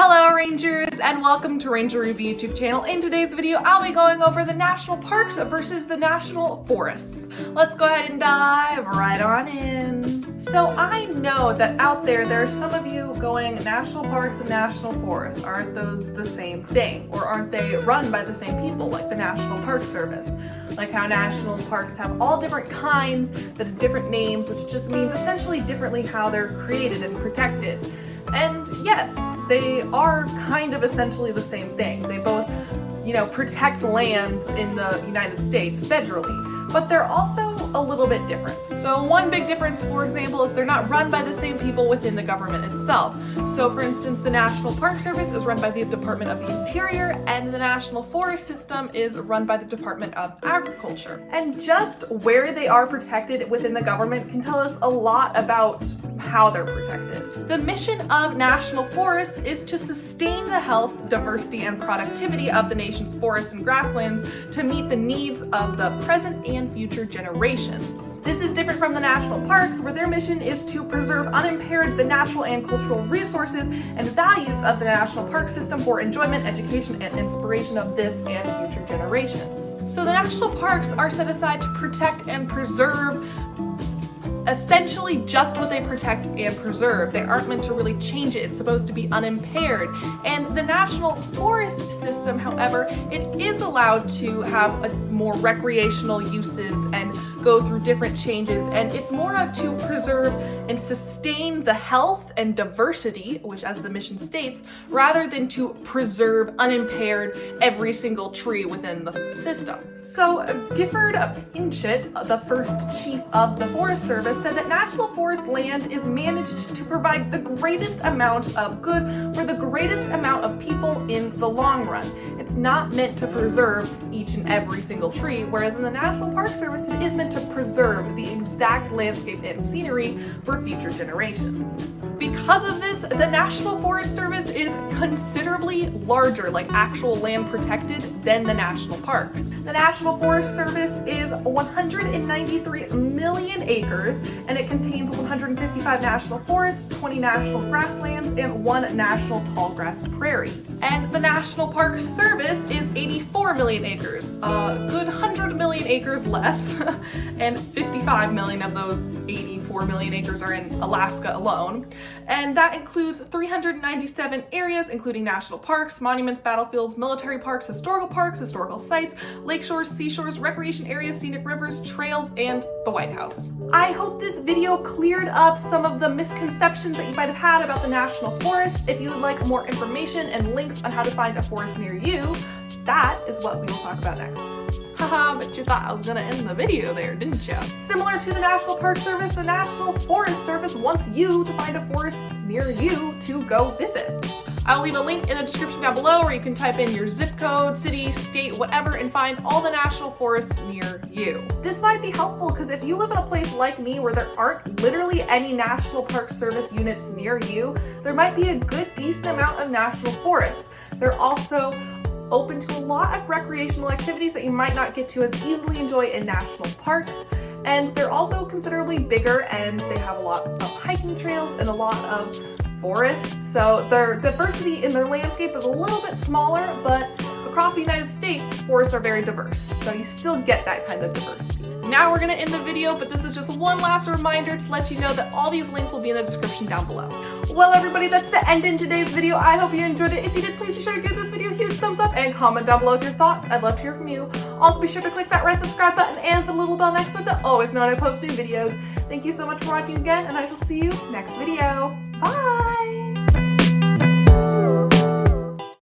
Hello Rangers, and welcome to Ranger Ruby YouTube channel. In today's video, I'll be going over the national parks versus the national forests. Let's go ahead and dive right on in. So I know that out there are some of you going, national parks and national forests, aren't those the same thing? Or aren't they run by the same people, like the National Park Service? Like how national parks have all different kinds that have different names, which just means essentially differently how they're created and protected. And yes, they are kind of essentially the same thing. They both, protect land in the United States federally, but they're also a little bit different. So one big difference, for example, is they're not run by the same people within the government itself. So for instance, the National Park Service is run by the Department of the Interior, and the National Forest System is run by the Department of Agriculture. And just where they are protected within the government can tell us a lot about how they're protected. The mission of national forests is to sustain the health, diversity, and productivity of the nation's forests and grasslands to meet the needs of the present and future generations. This is different from the national parks, where their mission is to preserve unimpaired the natural and cultural resources and values of the national park system for enjoyment, education, and inspiration of this and future generations. So the national parks are set aside to protect and preserve essentially just what they protect and preserve. They aren't meant to really change it. It's supposed to be unimpaired. And the National Forest System, however, it is allowed to have more recreational uses and go through different changes, and it's more to preserve and sustain the health and diversity, which as the mission states, rather than to preserve unimpaired every single tree within the system. So Gifford Pinchot, the first chief of the Forest Service, said that national forest land is managed to provide the greatest amount of good for the greatest amount of people in the long run. It's not meant to preserve each and every single tree, whereas in the National Park Service, it is meant to preserve the exact landscape and scenery for future generations. Because of this, the National Forest Service is considerably larger, like actual land protected, than the national parks. The National Forest Service is 193 million acres, and it contains 155 national forests, 20 national grasslands, and 1 national tallgrass prairie. And the National Park Service is 84 million acres, a good 100 million acres less, and 55 million of those 84 million acres are in Alaska alone. And that includes 397 areas, including national parks, monuments, battlefields, military parks, historical sites, lakeshores, seashores, recreation areas, scenic rivers, trails, and the White House. I hope this video cleared up some of the misconceptions that you might have had about the national forest. If you would like more information and links on how to find a forest near you, that is what we will talk about next. Haha, but you thought I was gonna end the video there, didn't you? Similar to the National Park Service, the National Forest Service wants you to find a forest near you to go visit. I'll leave a link in the description down below where you can type in your zip code, city, state, whatever, and find all the national forests near you. This might be helpful because if you live in a place like me where there aren't literally any National Park Service units near you, there might be a good decent amount of national forests. They're also open to a lot of recreational activities that you might not get to as easily enjoy in national parks. And they're also considerably bigger, and they have a lot of hiking trails and a lot of forests. So their diversity in their landscape is a little bit smaller, but across the United States, forests are very diverse. So you still get that kind of diversity. Now we're gonna end the video, but this is just one last reminder to let you know that all these links will be in the description down below. Well, everybody, that's the end in today's video. I hope you enjoyed it. If you did, please be sure to give this video a huge thumbs up and comment down below with your thoughts. I'd love to hear from you. Also, be sure to click that red subscribe button and the little bell next to it to always know when I post new videos. Thank you so much for watching again, and I shall see you next video. Bye!